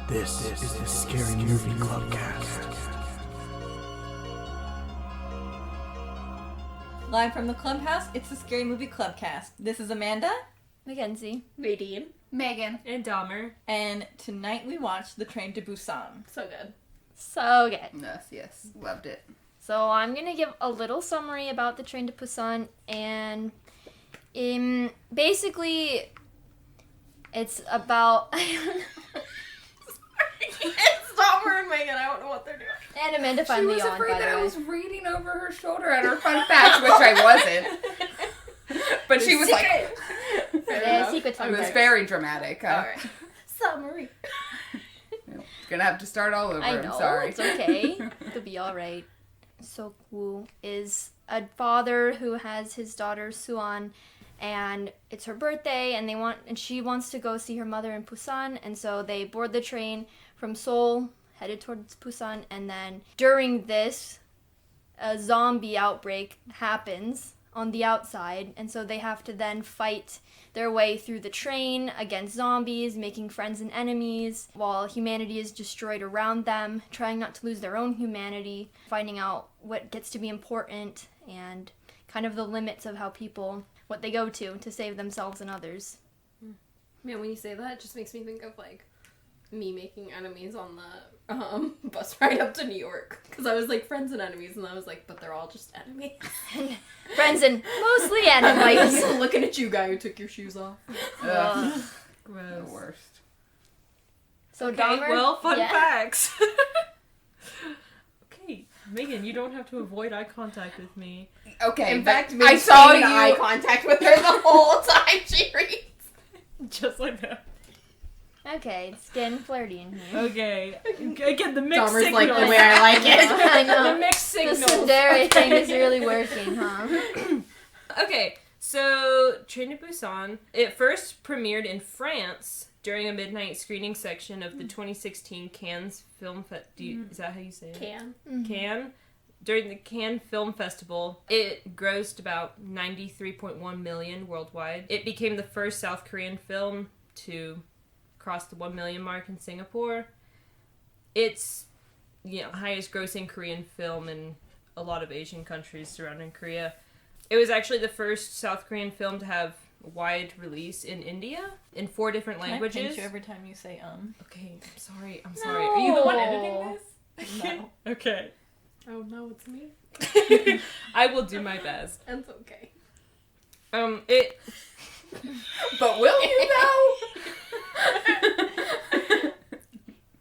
This is the Scary Movie Clubcast. Live from the clubhouse, it's the Scary Movie Clubcast. This is Amanda. Mackenzie. Nadine. Megan. And Dahmer. And tonight we watched The Train to Busan. So good. So good. Yes. Loved it. So I'm going to give a little summary about The Train to Busan, and basically it's about... It's Dahmer and Megan, I don't know what they're doing. And Amanda She finally was on, afraid by that the I way. was reading over her shoulder at her fun facts, which I wasn't. But she was like... Yeah, secret It was facts. very dramatic. Alright. Summary. Gonna have to start all over. I I'm know, sorry. it's okay. It'll be alright. Sok-woo is a father who has his daughter Suan, and it's her birthday, and she wants to go see her mother in Busan, and so they board the train from Seoul, headed towards Busan, and then during this, a zombie outbreak happens on the outside, and so they have to then fight their way through the train against zombies, making friends and enemies, while humanity is destroyed around them, trying not to lose their own humanity, finding out what gets to be important, and kind of the limits of what they go to save themselves and others. Man, when you say that, it just makes me think of, like, me making enemies on the bus ride up to New York. Because I was like, friends and enemies, and I was like, but they're all just enemies. Friends and mostly I'm enemies. like, looking at you, guy who took your shoes off. Ugh, the Gross. worst. So Okay, Dahmer, well, fun yeah. facts. Okay, Megan, you don't have to avoid eye contact with me. Okay, In but fact, I saw in eye you... contact with her the whole time she reads. Just like that. Okay, it's getting flirty in here. Okay. Again, the mixed Dahmer's signals. like the way I like it. I know. The mixed The signals. tsundere thing is really working, huh? Okay, so Train to Busan, it first premiered in France during a midnight screening section of the 2016 Cannes Film Festival. Is that how you say it? Cannes. During the Cannes Film Festival, it grossed about 93.1 million worldwide. It became the first South Korean film to cross the 1 million mark in Singapore. It's, highest grossing Korean film in a lot of Asian countries surrounding Korea. It was actually the first South Korean film to have wide release in India in 4 different Can I languages. pinch you every time you say Okay, I'm sorry. Are you the one editing this? No. Okay. Oh no, it's me. I will do my best. That's okay. It But will you though?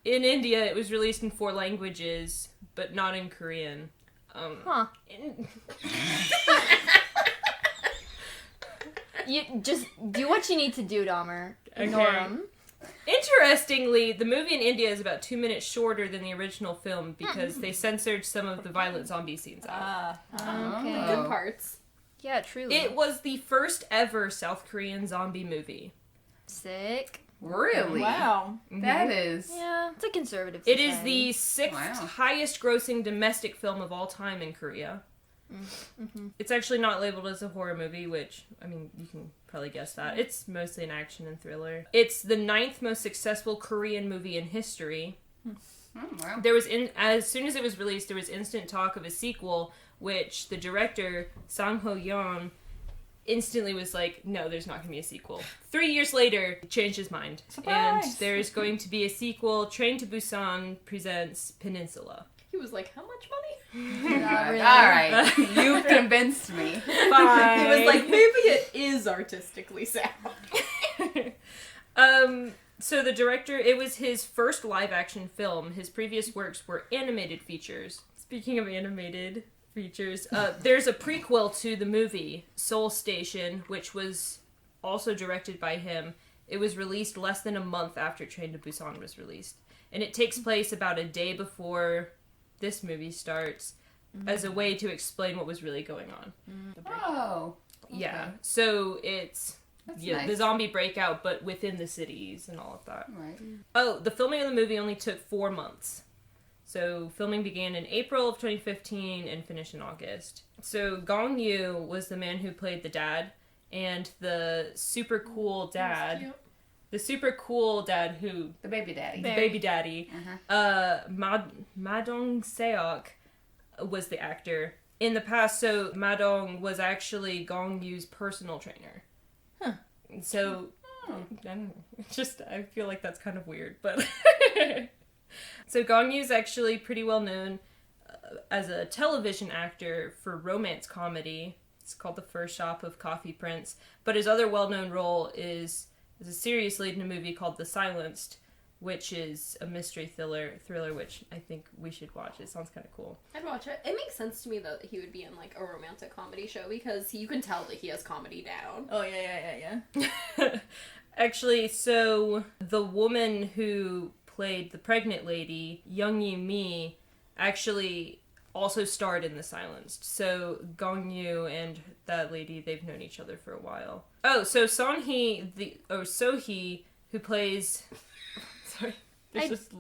in India it was released in 4 languages, but not in Korean. Huh. You just do what you need to do, Dahmer. Ignore Okay. him. Interestingly, the movie in India is about 2 minutes shorter than the original film because they censored some of the violent zombie scenes out. Okay. Good parts. Yeah, truly. It was the first ever South Korean zombie movie. Sick. Really? Wow. That is... Yeah, it's a conservative It society. is the 6th Wow. highest grossing domestic film of all time in Korea. Mm-hmm. It's actually not labeled as a horror movie, which, I mean, you can probably guess that. It's mostly an action and thriller. It's the 9th most successful Korean movie in history. Oh, wow. There was, as soon as it was released, there was instant talk of a sequel, which the director, Sang Ho-yeon, instantly was like, no, there's not going to be a sequel. 3 years later, he changed his mind. Surprise! And there's going to be a sequel, Train to Busan presents Peninsula. He was like, how much money? Not really. Alright, you've convinced me. Bye. He was like, maybe it is artistically sound. So the director, it was his first live-action film. His previous works were animated features. Speaking of animated features, there's a prequel to the movie, Seoul Station, which was also directed by him. It was released less than a month after Train to Busan was released. And it takes place about a day before this movie starts as a way to explain what was really going on. Oh. Okay. Yeah. So it's... That's yeah, nice. the zombie breakout, but within the cities and all of that. Right. Oh, the filming of the movie only took 4 months. So filming began in April of 2015 and finished in August. So Gong Yoo was the man who played the dad, and the super cool dad, the super cool dad who The baby daddy. the baby daddy, Ma Dong-seok was the actor in the past. So Ma Dong was actually Gong Yu's personal trainer. Huh. So I don't know. It's just I feel like that's kind of weird, but so Gong Yu's actually pretty well known as a television actor for romance comedy. It's called The First Shop of Coffee Prince, but his other well-known role is a serious lead in a movie called The Silenced, which is a mystery thriller which I think we should watch. It sounds kind of cool. I'd watch it. It makes sense to me though that he would be in like a romantic comedy show because you can tell that he has comedy down. Oh yeah. Actually, so the woman who played the pregnant lady, Young Yu Mi, actually also starred in The Silenced. So Gong Yu and that lady, they've known each other for a while. Oh, so Sohee, who plays... Sorry. I just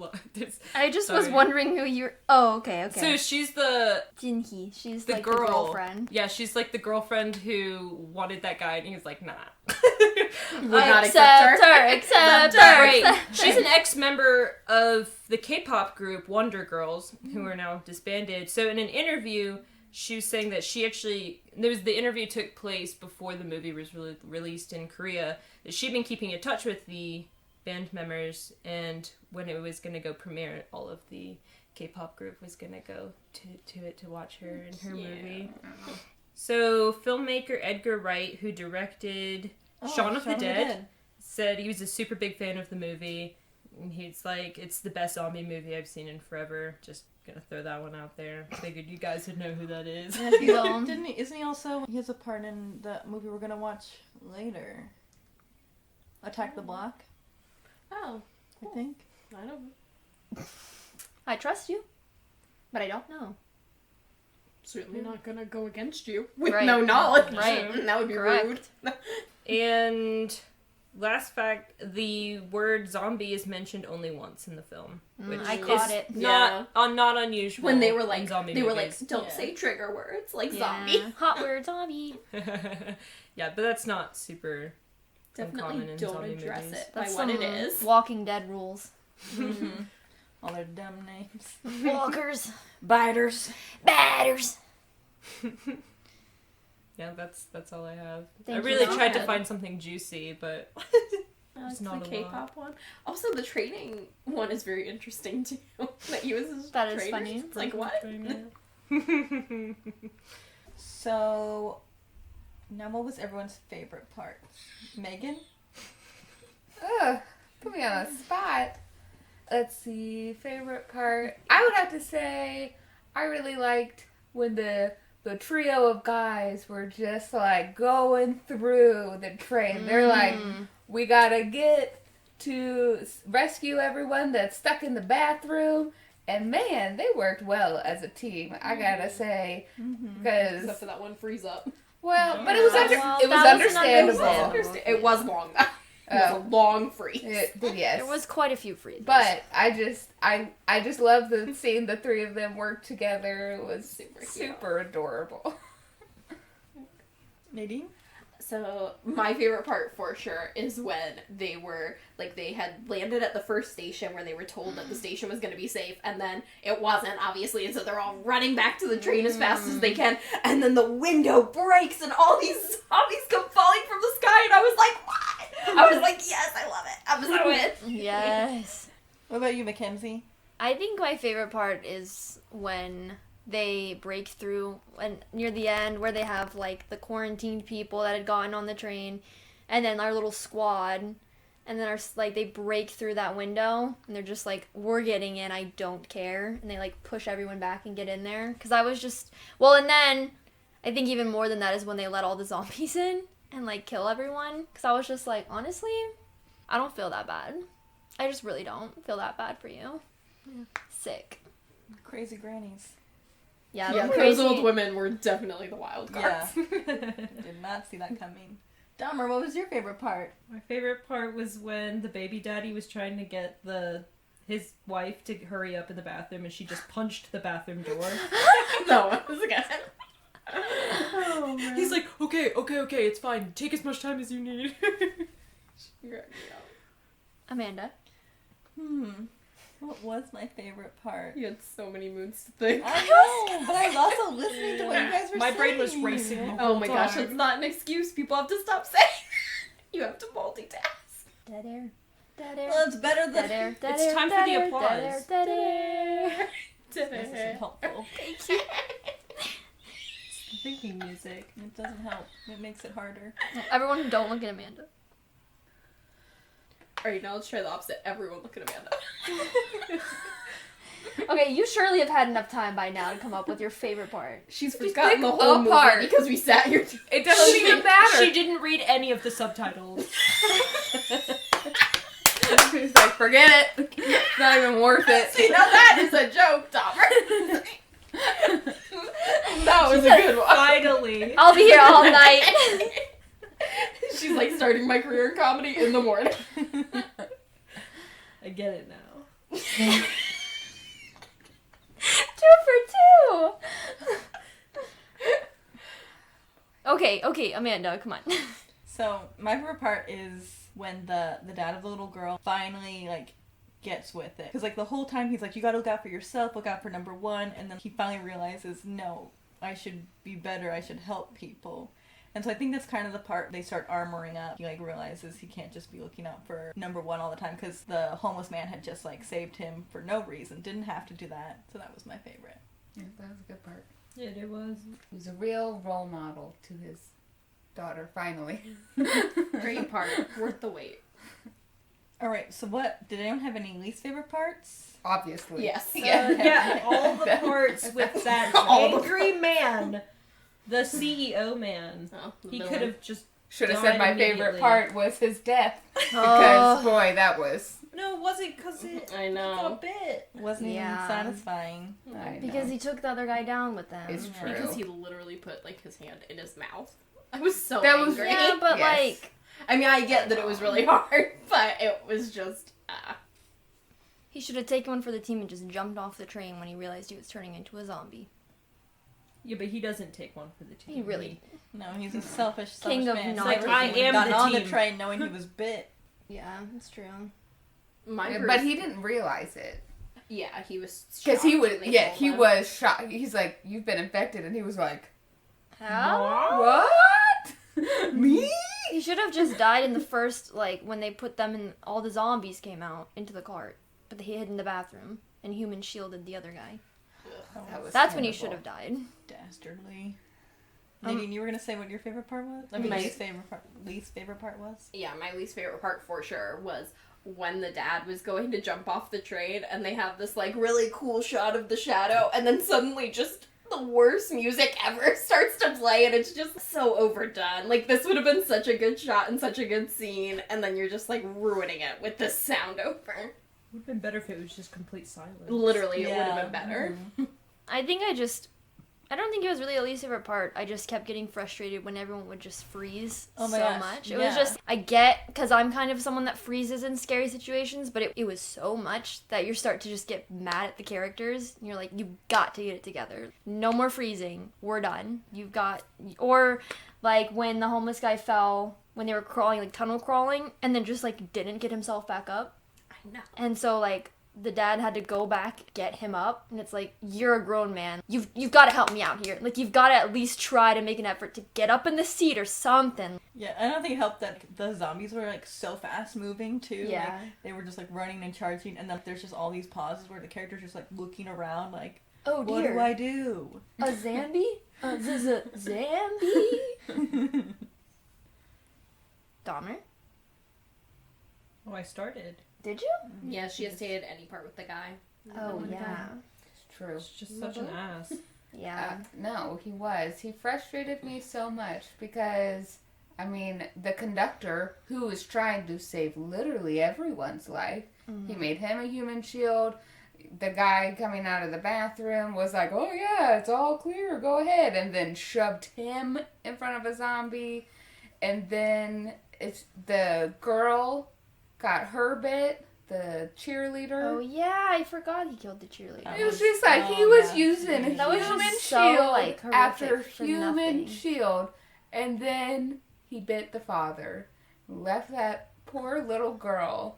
was Sorry. wondering who you're... Oh, okay. So she's the Jinhee. She's the like girl. the girlfriend. Yeah, she's like the girlfriend who wanted that guy, and he was like, nah. Would not accept her. Accept her. Right. She's an ex-member of the K-pop group Wonder Girls, who are now disbanded. So in an interview, she was saying that she actually... The interview took place before the movie was released in Korea. That she'd been keeping in touch with the band members, and when it was going to go premiere, all of the K-pop group was going to go to it to watch her in her movie. So filmmaker Edgar Wright, who directed Shaun of the Dead, said he was a super big fan of the movie. And he's like, it's the best zombie movie I've seen in forever. Just gonna throw that one out there. Figured you guys would know who that is. Isn't he also... He has a part in the movie we're gonna watch later. Attack the Block, Oh, I think. I don't know. I trust you, but I don't know. Certainly not gonna go against you with Right. no knowledge. Right. That would be Correct. rude. And last fact, the word zombie is mentioned only once in the film. Which I caught is it. Not unusual. When they were in like, zombie they were movies. like, don't Yeah. say trigger words like Yeah. zombie. Hot word zombie. Yeah, but that's not super uncommon Definitely in don't zombie address movies. it by That's what some it is. Walking Dead rules. All their dumb names. Walkers. Biters. Batters. Yeah, that's all I have. Thank I you. really Go tried to ahead. find something juicy, but It's not the a K-pop one. Also, the training one is very interesting too. That he was his That is trainer. funny. It's like what? So, now what was everyone's favorite part? Megan? Ugh, put me on the spot. Let's see, favorite part. I would have to say I really liked when the trio of guys were just like going through the train. They're like, we gotta get to rescue everyone that's stuck in the bathroom. And man, they worked well as a team, I gotta say. Because, Except for that one freeze up. well, but it was, Well, it was that was understandable. It was long though. It was a long freeze. Yes. There was quite a few freezes. But I just love seeing the three of them work together. It was Super cute. super adorable. Nadine? So my favorite part for sure is when they were like they had landed at the first station where they were told that the station was going to be safe, and then it wasn't, obviously, and so they're all running back to the train as fast as they can, and then the window breaks and all these zombies come falling from the sky, and I was like, what? I was like, yes, I love it. I was so in. Yes. What about you, Mackenzie? I think my favorite part is when they break through and near the end where they have like the quarantined people that had gotten on the train, and then our little squad, and then they break through that window and they're just like, we're getting in, I don't care, and they like push everyone back and get in there. Because I was just, well, and then I think even more than that is when they let all the zombies in and like kill everyone. Because I was just like, honestly, I don't feel that bad. I just really don't feel that bad for you. Sick. Crazy grannies. Yeah, Yeah, them those crazy old women were definitely the wild cards. Yeah. Did not see that coming. Dahmer, what was your favorite part? my favorite part was when the baby daddy was trying to get his wife to hurry up in the bathroom, and she just punched the bathroom door. No, it was good. Oh, man. He's like, okay, it's fine. Take as much time as you need. Amanda. What was my favorite part? You had so many moods to think. I know, but I was also listening to what you guys were My saying. brain was racing the Oh whole my gosh, time. it's not an excuse. People have to stop saying you have to multitask. Dead air. Dead air. Well, it's better Dead than... air. Dead It's air. time for dead the air, applause. Dead air. Dead air. This isn't helpful. Thank you. Thinking music. It doesn't help. It makes it harder. Everyone, don't look at Amanda. Alright, now let's try the opposite. Everyone look at Amanda. Okay, you surely have had enough time by now to come up with your favorite part. She's Just forgotten pick the whole a movie part. because we sat here. It doesn't even matter. She didn't read any of the subtitles. She's like, forget it. It's not even worth it. See, now that is a joke, Topper. That was a good one. Finally. I'll be here all night. She's like starting my career in comedy in the morning. I get it now. 2 for 2. Okay, Amanda, come on. So, my favorite part is when the dad of the little girl finally, like, gets with it. Because, like, the whole time he's like, you gotta look out for yourself, look out for number one. And then he finally realizes, no, I should be better, I should help people. And so I think that's kind of the part they start armoring up. He, like, realizes he can't just be looking out for number one all the time. Because the homeless man had just, like, saved him for no reason. Didn't have to do that. So that was my favorite. Yeah, that was a good part. Yeah, it was. He was a real role model to his daughter, finally. Great part. Worth the wait. Alright, so what? Did anyone have any least favorite parts? Obviously. Yes. Yeah, all the parts with that All the angry man. The CEO man. Oh, the He villain. could have just... Should have Died said my favorite immediately. part was his death. Because, boy, that was... No, was it because it I got know. bit? Wasn't Yeah. even satisfying. I know. Because he took the other guy down with them. It's true. Because he literally put like his hand in his mouth. I was so That was- angry. Yeah, but Yes. like, I mean, I get that it was really hard, but it was just. he should have taken one for the team and just jumped off the train when he realized he was turning into a zombie. Yeah, but he doesn't take one for the team. He really... No, he's a selfish King of man. not Never I would've am gotten the on team. the train knowing he was bit. Yeah, that's true. But he didn't realize it. Yeah, he was. Because he shocked was... when they Yeah, told he him. was shocked. He's like, you've been infected. And he was like, How? what? Me? He should have just died in the first, like, when they put them in, all the zombies came out into the cart. But he hid in the bathroom, and human shielded the other guy. That was That's when he terrible. should have died. Dastardly. Nadine, you were gonna say what your favorite part was? I mean, My- least favorite part was? Yeah, my least favorite part for sure was when the dad was going to jump off the train and they have this like really cool shot of the shadow and then suddenly just the worst music ever starts to play and it's just so overdone. Like this would have been such a good shot and such a good scene and then you're just like ruining it with this sound over. It would have been better if it was just complete silence. Literally, it would Yeah. have been better. I think I don't think it was really a least favorite part. I just kept getting frustrated when everyone would just freeze Oh my so gosh, much. It yeah. was just, I get, because I'm kind of someone that freezes in scary situations, but it was so much that you start to just get mad at the characters. And you're like, you've got to get it together. No more freezing. We're done. You've got, or like when the homeless guy fell, when they were crawling, like tunnel crawling, and then just like didn't get himself back up. I know. And so like the dad had to go back, get him up, and it's like, you're a grown man. You've got to help me out here. Like, you've got to at least try to make an effort to get up in the seat or something. Yeah, I don't think it helped that the zombies were like so fast moving too. Yeah. Like, they were just like running and charging, and then there's just all these pauses where the character's just like looking around, like, Oh what dear. do I do? A Zambi? A Zambi? Dahmer? Oh, I started. Did you? Yeah, she has hated any part with the guy. Oh, yeah. It's true. It's just such an ass. Yeah. No, he was. He frustrated me so much because, I mean, the conductor, who was trying to save literally everyone's life, he made him a human shield. The guy coming out of the bathroom was like, oh yeah, it's all clear, go ahead. And then shoved him in front of a zombie. And then it's the girl got her bit, the cheerleader. Oh, yeah. I forgot he killed the cheerleader. It was just like he was using a That was human just so, shield like, horrific after for human nothing. shield, and then he bit the father, left that poor little girl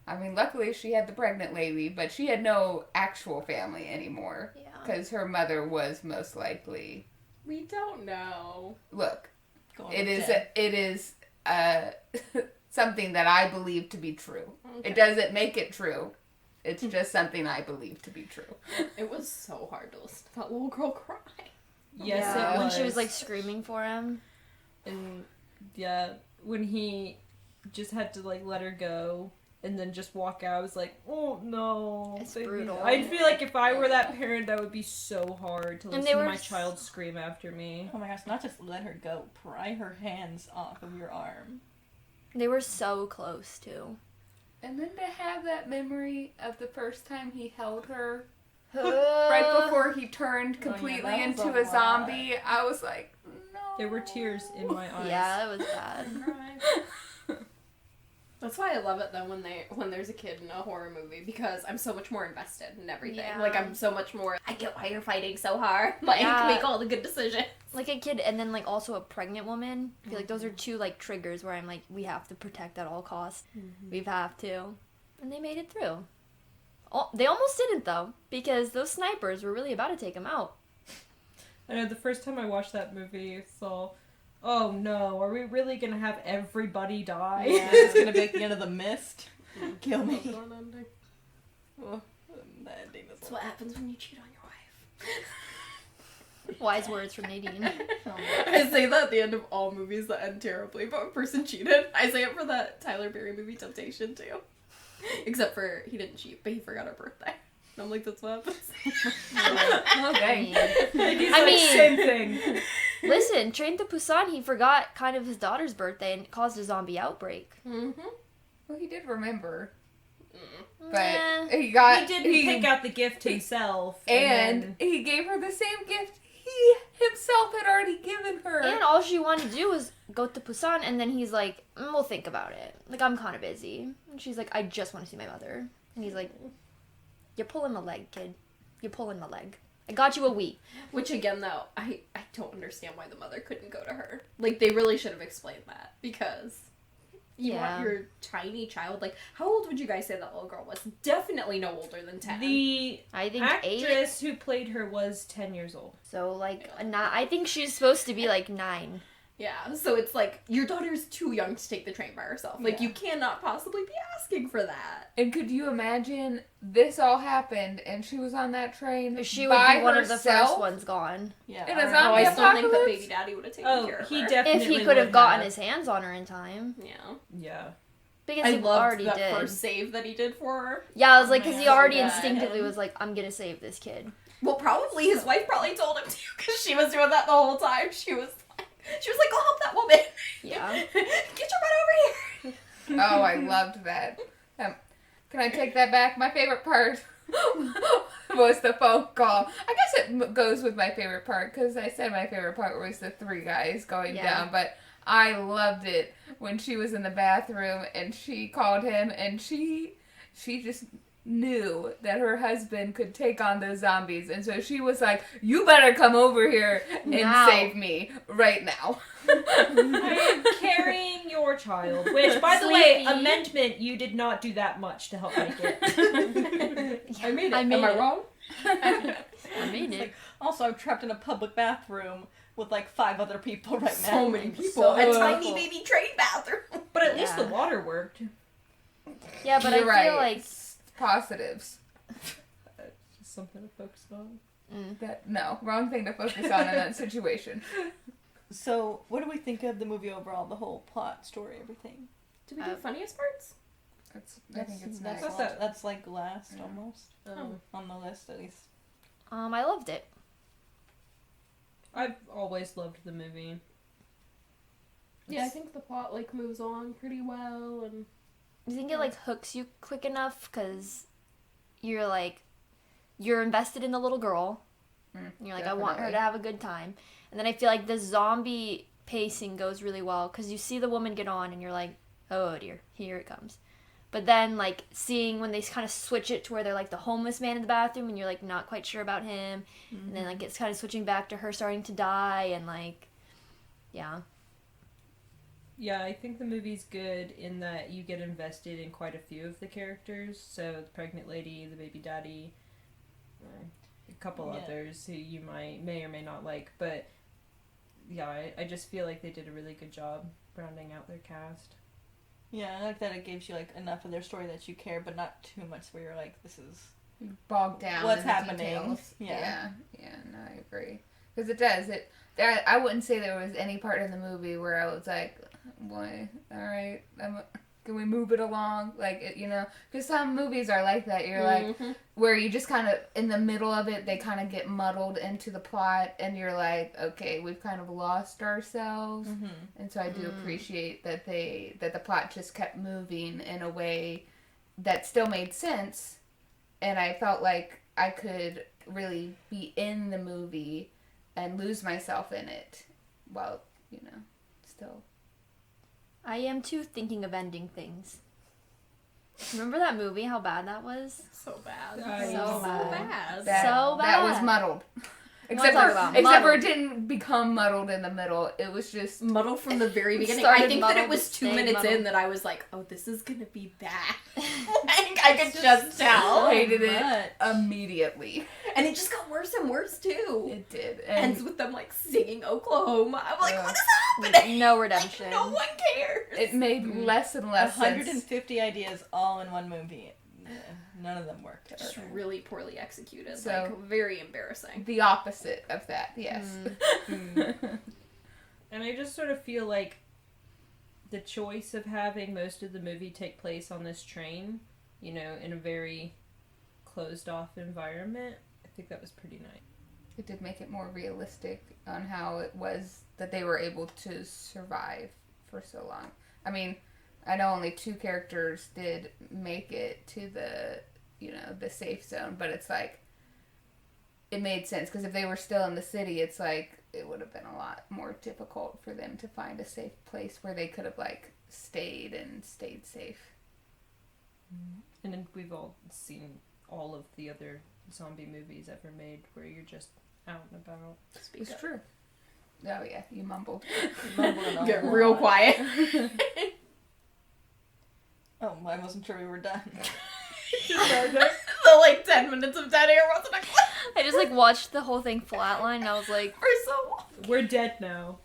I mean, luckily she had the pregnant lady, but she had no actual family anymore. Yeah. Because her mother was most likely... We don't know. Look, Going it dead. is something that I believe to be true. Okay. It doesn't make it true. It's just something I believe to be true. It was so hard to listen to that little girl cry. Yes, Yeah, it when was. she was like screaming for him. And yeah, when he just had to like let her go and then just walk out, I was like, oh no. It's baby. brutal. I feel like if I were that parent, that would be so hard to And listen they to were my s- child scream after me. Oh my gosh, not just let her go, pry her hands off of your arm. They were so close too. And then to have that memory of the first time he held her, right right before he turned completely that was into a a zombie, I was like, no. There were tears in my eyes. Yeah, it was bad. That's why I love it though when there's a kid in a horror movie, because I'm so much more invested in everything. Yeah. Like I'm so much more. I get why you're fighting so hard. Like Yeah. make all the good decisions. Like a kid and then like also a pregnant woman. I feel like those are two like triggers where I'm like, we have to protect at all costs. We have to. And they made it through. Oh, they almost didn't though, because those snipers were really about to take him out. I know the first time I watched that movie, I thought, oh no, are we really gonna have everybody die? Yeah, it's gonna be like the end of The Mist. Kill me. Oh, the ending is That's what happens when you cheat on your wife. Wise words from Nadine. I say that at the end of all movies that end terribly, but a person cheated. I say it for that Tyler Perry movie Temptation too. Except for he didn't cheat, but he forgot her birthday. And I'm like, that's what happens. Okay. He's I like, mean- same thing. Listen, Train to Busan, he forgot kind of his daughter's birthday and it caused a zombie outbreak. Mm-hmm. Well, he did remember, Eh. but he got... He didn't pick out the gift himself. And then- he gave her the same gift he himself had already given her. And all she wanted to do was go to Busan, and then he's like, we'll think about it. Like, I'm kind of busy. And she's like, I just want to see my mother. And he's like, you're pulling my leg, kid. You're pulling my leg. I got you a week. Which again, though, I don't understand why the mother couldn't go to her. Like, they really should have explained that, because you Yeah. want your tiny child, like, how old would you guys say that little girl was? Definitely no older than 10. The I think 8. actress who played her was 10 years old. So, like, I think she's supposed to be, like, 9. Yeah, so it's like, your daughter's too young to take the train by herself. Like, Yeah. you cannot possibly be asking for that. And could you imagine this all happened and she was on that train She would by be one of the herself? first ones gone. Yeah. In a alright. No, I zombie still think that apocalypse? baby daddy would have taken Oh, care of he her. definitely If he could have would gotten his hands on her in time. Yeah. Yeah. Because I he loved already that did. first save that he did for her. Yeah, I was like, Oh my because he God, already so instinctively good. was like, I'm gonna save this kid. Well, probably his wife probably told him to, because she was doing that the whole time. She was like, go help that woman. Yeah. Get your butt over here. Oh, I loved that. Can I take that back? My favorite part was the phone call. I guess it goes with my favorite part because I said my favorite part was the 3 guys going Yeah. down, but I loved it when she was in the bathroom and she called him and she just knew that her husband could take on those zombies, and so she was like, you better come over here and Now. save me right now. I am carrying your child. Which, by the way, Sleepy. amendment, you did not do that much to help make it. I made it. I made Am I it. wrong? I made it. Also, I'm trapped in a public bathroom with like 5 other people right now. So many people. So a many tiny people. baby train bathroom. But at least Yeah. the water worked. Yeah, but You're I feel right. like Positives. Just something to focus on. No, wrong thing to focus on in that situation. So, what do we think of the movie overall? The whole plot, story, everything. Did we do funniest parts? I think it's that's, next. that's like last almost Um, on the list at least. I loved it. I've always loved the movie. Yeah, I think the plot like moves on pretty well, and Do you think it like hooks you quick enough? Because you're invested in the little girl. And you're like, I want her definitely. to have a good time. And then I feel like the zombie pacing goes really well because you see the woman get on and you're like, oh dear, here it comes. But then like seeing when they kind of switch it to where they're like the homeless man in the bathroom and you're like not quite sure about him. And then like it's kind of switching back to her starting to die and like, yeah. Yeah, I think the movie's good in that you get invested in quite a few of the characters. So the pregnant lady, the baby daddy, a couple others who you may or may not like. But yeah, I just feel like they did a really good job rounding out their cast. Yeah, I like that it gives you like enough of their story that you care, but not too much where you're like, this is bogged down. What's in the happening? details. Yeah. No, I agree. Because it does. I wouldn't say there was any part in the movie where I was like, boy, all right, can we move it along? Like, because some movies are like that. You're like, where you just kind of, in the middle of it, they kind of get muddled into the plot, and you're like, okay, we've kind of lost ourselves. Mm-hmm. And so I do appreciate that the plot just kept moving in a way that still made sense, and I felt like I could really be in the movie and lose myself in it while, still. I am too, thinking of ending things. Remember that movie, how bad that was? So bad. So bad. That was muddled. Except for it didn't become muddled in the middle. It was just muddled from the very beginning. I think that it was 2 minutes in that I was like, oh, this is gonna be bad. Like, I could just tell. Hated it immediately. And it just got worse and worse too. It did. Ends with them like singing Oklahoma. I'm like, what is happening? No redemption. Like, no one cares. It made less and less 150 sense. Ideas all in one movie. None of them worked. Just really poorly executed. So, like, very embarrassing. The opposite of that, yes. And I just sort of feel like the choice of having most of the movie take place on this train, in a very closed-off environment, I think that was pretty nice. It did make it more realistic on how it was that they were able to survive for so long. I mean, I know only 2 characters did make it to the safe zone, but it's like, it made sense, because if they were still in the city, it's like, it would have been a lot more difficult for them to find a safe place where they could have, like, stayed safe. And then we've all seen all of the other zombie movies ever made where you're just out and about. It's true. Oh yeah, you mumbled. Get real quiet. Oh, I wasn't sure we were done. The like 10 minutes of dead air wasn't a clip. I just watched the whole thing flatline, and I was like, we're so we're dead now.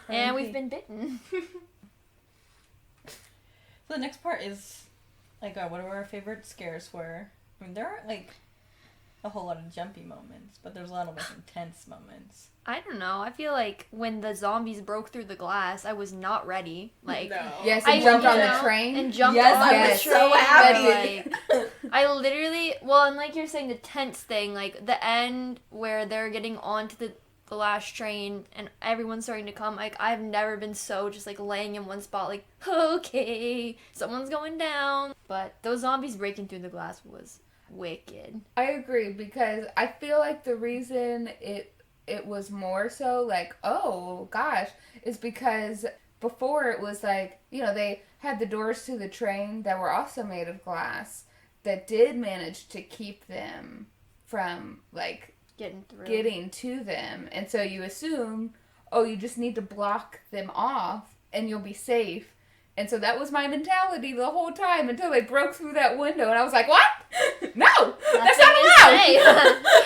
And we've been bitten. So the next part is what our favorite scares were. I mean, there aren't a whole lot of jumpy moments, but there's a lot of intense moments. I don't know. I feel like when the zombies broke through the glass, I was not ready. No. Yes, and jumped on the train. And jumped yes, on I the was train. so happy. I literally, and like you're saying, the tense thing, the end where they're getting onto the last train and everyone's starting to come, I've never been so just laying in one spot, okay, someone's going down. But those zombies breaking through the glass was wicked. I agree, because I feel like the reason it was more so oh gosh, is because before it was they had the doors to the train that were also made of glass that did manage to keep them from getting to them, and so you assume, you just need to block them off and you'll be safe. And so that was my mentality the whole time until they broke through that window, and I was like, what? No! That's not allowed!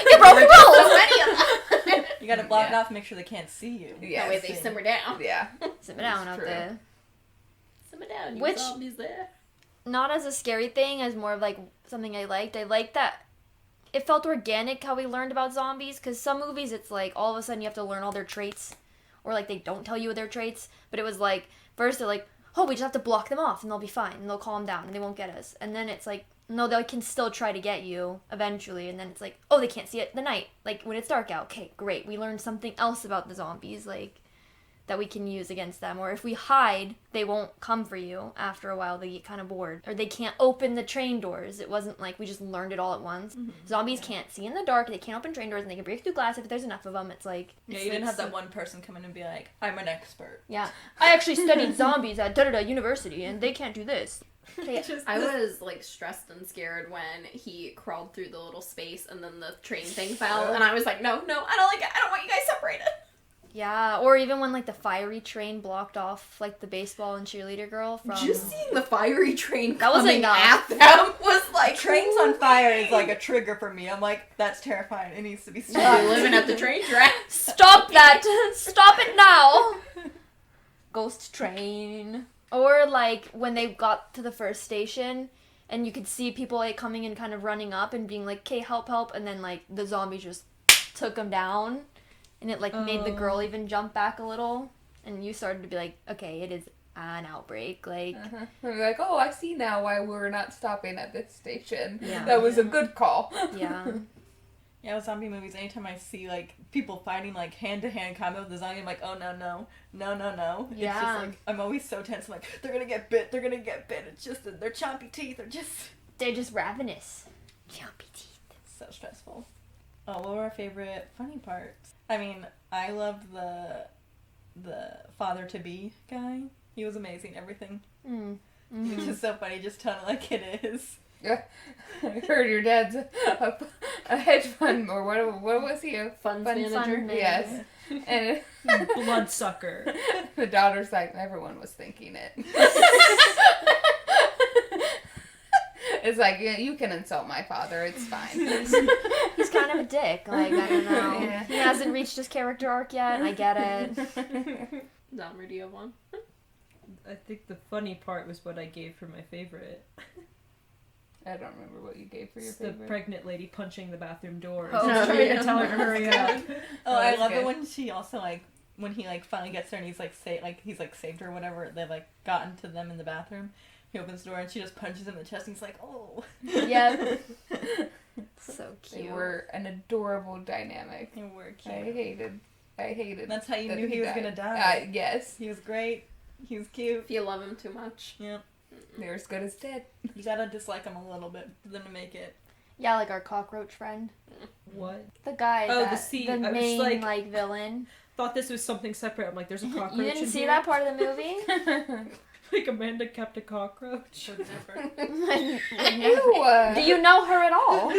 You broke the rules! So many of them. You gotta block it off and make sure they can't see you. Yeah, that way they simmer down. Yeah. Simmer down out there. Simmer down, you Which, zombies there. Not as a scary thing, as more of something I liked. I liked that it felt organic how we learned about zombies, because some movies it's all of a sudden you have to learn all their traits, or they don't tell you their traits, but it was first they're oh, we just have to block them off and they'll be fine and they'll calm down and they won't get us. And then it's no, they can still try to get you eventually. And then it's oh, they can't see it at the night. When it's dark out. Okay, great. We learned something else about the zombies, that we can use against them. Or if we hide, they won't come for you. After a while, they get kind of bored. Or they can't open the train doors. It wasn't we just learned it all at once. Mm-hmm. Zombies can't see in the dark. They can't open train doors, and they can break through glass if there's enough of them. It's yeah, you didn't have that one person come in and be I'm an expert. Yeah, I actually studied zombies at da-da-da university, and they can't do this. I was stressed and scared when he crawled through the little space and then the train thing fell, and I was no, I don't like it. I don't want you guys separated. Yeah, or even when like the fiery train blocked off like the baseball and cheerleader girl from. Just seeing the fiery train That was coming enough. at them was like Trains on fire is like a trigger for me. I'm like, that's terrifying. It needs to be You're stopped. living at the train track. Stop that! Stop it now! Ghost train. Or like when they got to the first station and you could see people like coming and kind of running up and being like, "Okay, help, help," and then like the zombies just took them down. And it, like, made the girl even jump back a little. And you started to be like, okay, it is an outbreak. Like, We're like, oh, I see now why we're not stopping at this station. Yeah. That was a good call. yeah. Yeah, with zombie movies, anytime I see, like, people fighting, like, hand-to-hand combat with the zombie, I'm like, oh, no. It's Yeah. just, like, I'm always so tense. I'm like, they're gonna get bit. It's just, their chompy teeth are just They're just ravenous. Chompy teeth. so stressful. Oh, what were our favorite funny parts? I mean, I loved the father-to-be guy. He was amazing, everything. Mm. He was just so funny, just tell it like it is. I heard your dad's a hedge fund, or what was he? A Funds fund manager. manager. Yes. And Bloodsucker. the daughter's like, everyone was thinking it. It's like, yeah, you can insult my father, it's fine. He's kind of a dick. Like, I don't know. Yeah. He hasn't reached his character arc yet. I get it. Dahmer, do you have one? I think the funny part was what I gave for my favorite. I don't remember what you gave for your It's the favorite. pregnant lady punching the bathroom door. Oh, Just trying yeah. to tell her to hurry up. Oh, I that's love it good. when she also, like, when he, like, finally gets there and he's, like, he's, like, saved her or whatever. They've, like, gotten to them in the bathroom. He opens the door and she just punches him in the chest and he's like, oh. Yep. So They cute. were an adorable dynamic. They were cute. I hated. That's how you that knew he was died. gonna die. Yes, He was great. He was cute. If you love him too much. Yep. they're as good as dead. You gotta dislike him a little bit for them to make it. Yeah, like our cockroach friend. What? The guy Oh, the that, sea- the I was main, like- like, villain. Thought this was something separate. I'm like, there's a cockroach You didn't in see here? that part of the movie? Like Amanda kept a cockroach. So different. Do you know her at all?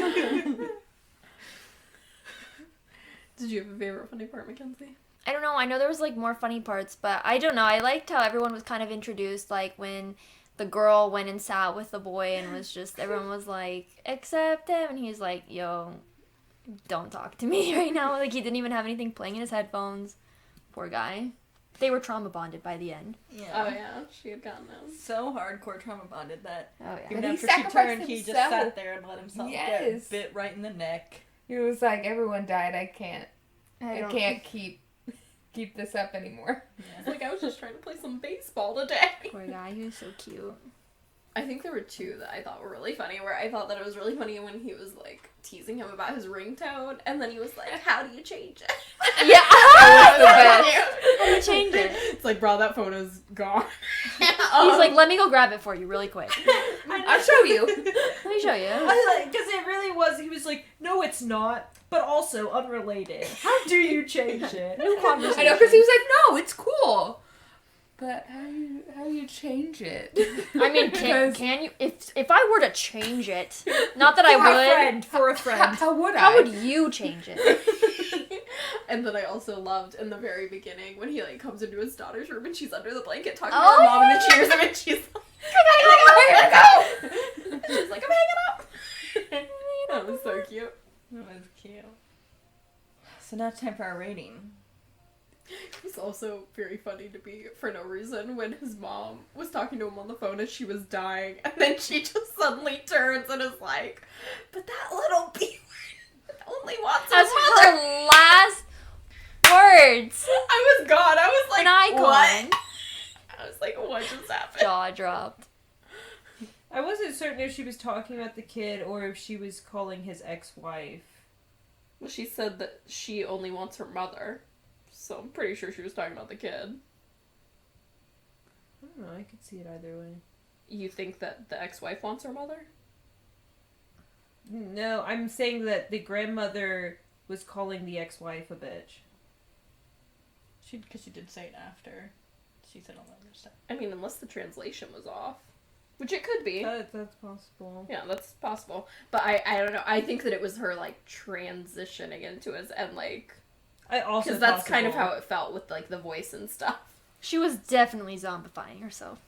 Did you have a favorite funny part, Mackenzie? I don't know. I know there was like more funny parts, but I don't know. I liked how everyone was kind of introduced, like when the girl went and sat with the boy and was just everyone was like, accept him, and he's like, yo, don't talk to me right now. Like he didn't even have anything playing in his headphones. Poor guy. They were trauma bonded by the end. Yeah. Oh yeah, she had gotten them. So hardcore trauma bonded that Oh yeah. even But he after she sacrificed turned, he just himself. sat there and let himself Yes. get bit right in the neck. He was like, everyone died. I can't don't- keep this up anymore. It's like I was just trying to play some baseball today. Poor guy. He was so cute. I think there were two that I thought were really funny, where I thought that it was really funny when he was, like, teasing him about his ringtone, and then he was like, how do you change it? Yeah. That was the best. How do you change it? It's like, bro, that photo's gone. He's like, let me go grab it for you really quick. I'll show you. Let me show you. Because it really was, he was like, no, it's not, but also unrelated. How do you change it? New conversation. I know, because he was like, no, it's cool. But how do you change it? I mean, Because- can you? If I were to change it, not that I would. For a friend. How would I? How would you change it? And then I also loved in the very beginning when he like comes into his daughter's room and she's under the blanket talking Oh, to her mom and then she hears him and she's like, she's like, I'm hanging up. That was so cute. That was cute. So now it's time for our rating. It was also very funny to me for no reason when his mom was talking to him on the phone as she was dying, and then she just suddenly turns and is like, but that little B-word only wants a That's mother. her last words. I was gone. I was like, An icon. what? I was like, what just happened? Jaw dropped. I wasn't certain if she was talking about the kid or if she was calling his ex-wife. Well, she said that she only wants her mother, so I'm pretty sure she was talking about the kid. I don't know, I could see it either way. You think that the ex-wife wants her mother? No, I'm saying that the grandmother was calling the ex-wife a bitch. Because she did say it after. She said all that other stuff. I mean, unless the translation was off. Which it could be. That's possible. Yeah, that's possible. But I don't know. I think that it was her, like, transitioning into it and, like... I also Because that's kind of how it felt with, like, the voice and stuff. She was definitely zombifying herself.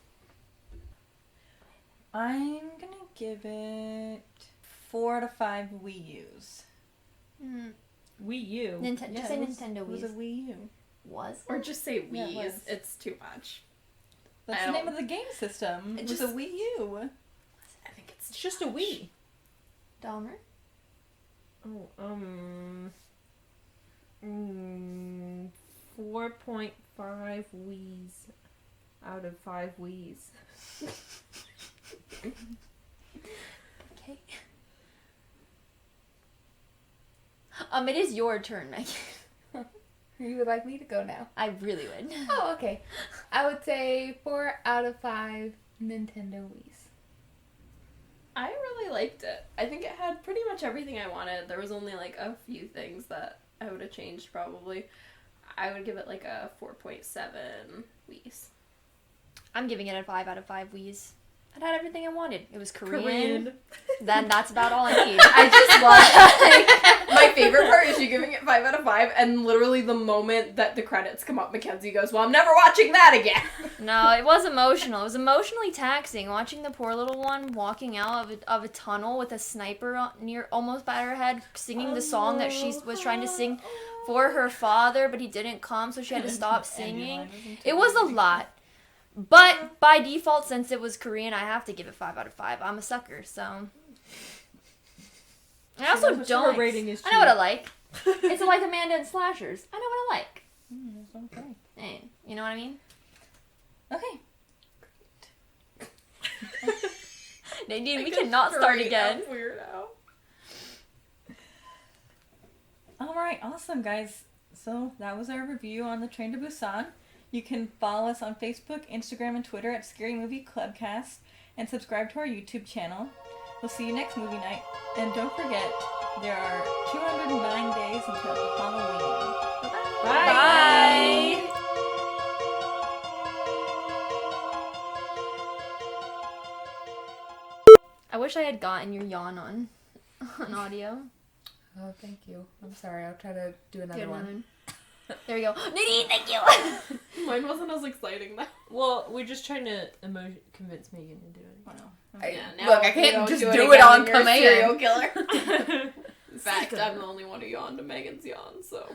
I'm gonna give it 4 out of 5 Wii U's. Wii U. Just say Nintendo It was a Wii. Wii U. Was? Or just say Yeah, it Wii. was. It's too much. That's the name of the game system. It was a Wii U. I think it's Just a Wii. Dahmer? Oh, 4.5 Wii's out of 5 Wii's. Okay. It is your turn, Megan. You would like me to go now? I really would. Oh, okay. I would say 4 out of 5 Nintendo Wii's. I really liked it. I think it had pretty much everything I wanted. There was only like a few things that I would have changed probably. I would give it like a 4.7 Wii's. I'm giving it a 5 out of 5 Wii's. It had everything I wanted. It was Korean. Then that's about all I need. I just love my favorite part is you giving it 5 out of 5, and literally the moment that the credits come up, Mackenzie goes, "Well, I'm never watching that again." No, it was emotional. It was emotionally taxing watching the poor little one walking out of a tunnel with a sniper near almost by her head, singing the song that she was trying to sing for her father, but he didn't come, so she had to stop singing. It was a lot. But by default, since it was Korean, I have to give it 5 out of 5. I'm a sucker, so. I also don't. Her rating is I know what I like. It's like Amanda and Slashers. I know what I like. Okay. Hey, you know what I mean? Okay. Nadine, we cannot start again. Weirdo. Alright, awesome, guys. So that was our review on the Train to Busan. You can follow us on Facebook, Instagram, and Twitter at Scary Movie Clubcast, and subscribe to our YouTube channel. We'll see you next movie night. And don't forget, there are 209 days until Halloween. Bye. I wish I had gotten your yawn on audio. Oh, thank you. I'm sorry. I'll try to do another Good one. one. There we go. Nadine, thank you. Mine wasn't as exciting though. Well, we're just trying to convince Megan to do it. Look, I can't just do it on command. Serial killer. In fact, I'm the only one who yawned to Megan's yawn, so.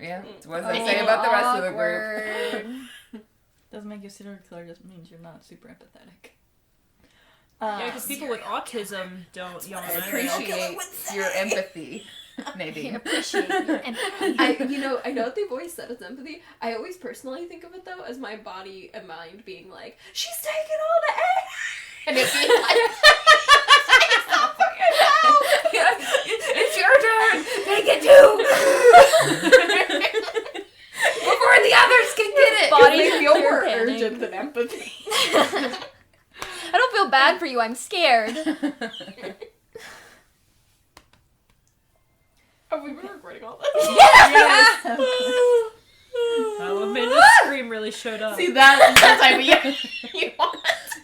Yeah. What does that say about the rest of the group? Doesn't make you a serial killer, just means you're not super empathetic. Yeah, because people with autism don't yawn. I appreciate your empathy, Nadine. Appreciate your empathy. I know that they've always said it's empathy. I always personally think of it though as my body and mind being like, she's taking all the air, and it being like, it's your turn. Take it too. Before the others can get it. Body they feel pure more panic. urgent than empathy. I don't feel bad for you. I'm scared. Have we been recording all this? Yes! Oh, Amanda's scream really showed up. See, that's the type of you want.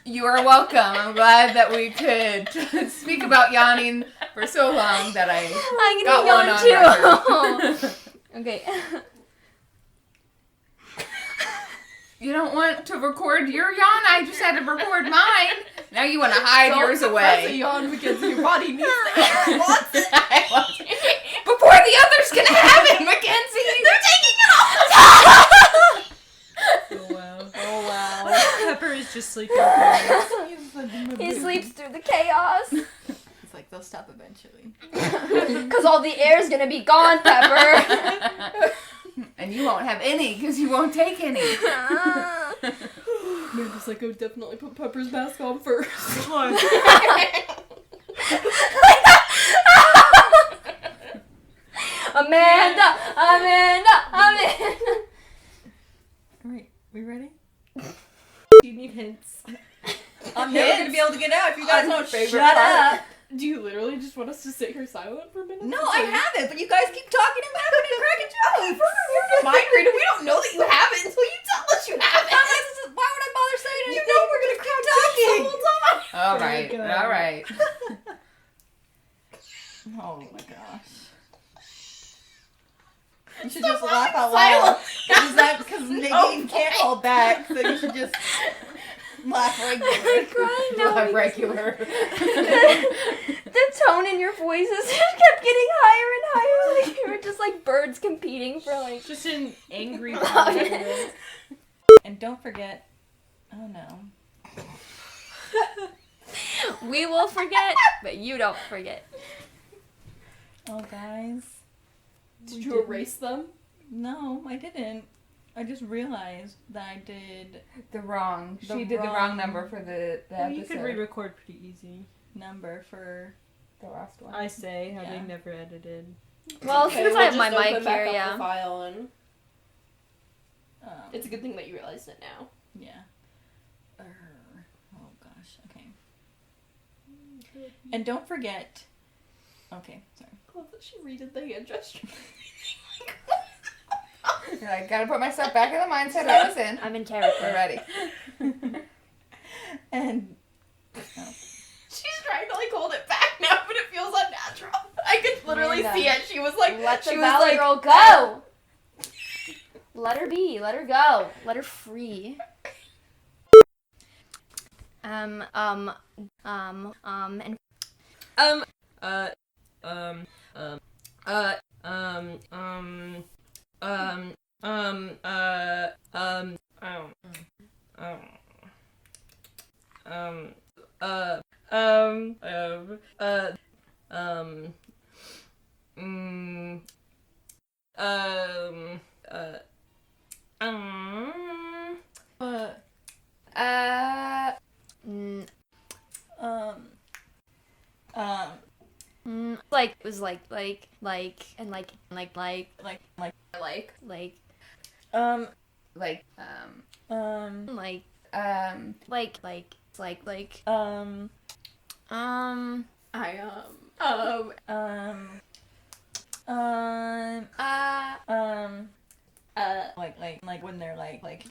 You are welcome. I'm glad that we could speak about yawning for so long that I I'm got gonna one yawn on too. Okay. You don't want to record your yawn? I just had to record mine. Now you want to hide yours Press a away. yawn because your body needs the air. It wants it. I want it. Before the others can have it, Mackenzie. They're taking it all the time. Oh, wow. Oh, wow. Pepper is just sleeping. He sleeps through the chaos. It's like, they'll stop eventually. Because all the air's gonna be gone, Pepper. And you won't have any because you won't take any. Amanda's like, I would definitely put Pepper's mask on first. Amanda. Alright, we ready? Do you need hints? I'm never gonna be able to get out if you guys don't favorite shut part. up. Do you literally just want us to sit here silent for a minute? No, I haven't, but you guys keep talking and laughing and cracking jokes. Mind reader, we don't know that you have it until you tell us you have it. Why would I bother saying You anything? know we're gonna keep talking the whole time. All right. All right. Oh my gosh. You should just laugh out loud. Because Nadine can't hold back, so you should just laugh regular. I'm crying now. Laugh regular. The tone in your voices just kept getting higher and higher. Like you were just like birds competing for like. Just an angry. And don't forget. Oh no. We will forget, but you don't forget. Oh guys. Did you erase them? No, I didn't. I just realized that I did She did the wrong number for the Well, episode. you could re-record pretty easy. number for. The last one. I say how they Yeah. never edited. Well, Okay, since I we'll have my just open mic back here, up yeah. the file and Um, it's a good thing that you realized it now. Yeah. Oh gosh. Okay. And don't forget. Okay, sorry. I love that she redid the hand gesture. You're like, gotta put myself back in the mindset I was in. I'm in We're character. ready. And She's trying to like hold it back now, but it feels unnatural. I could literally Amanda, see it. She was like, Let the she was Valley like, girl go. Let her be. Let her go. Let her free. And like it was like and like like, like like like like like I like when they're like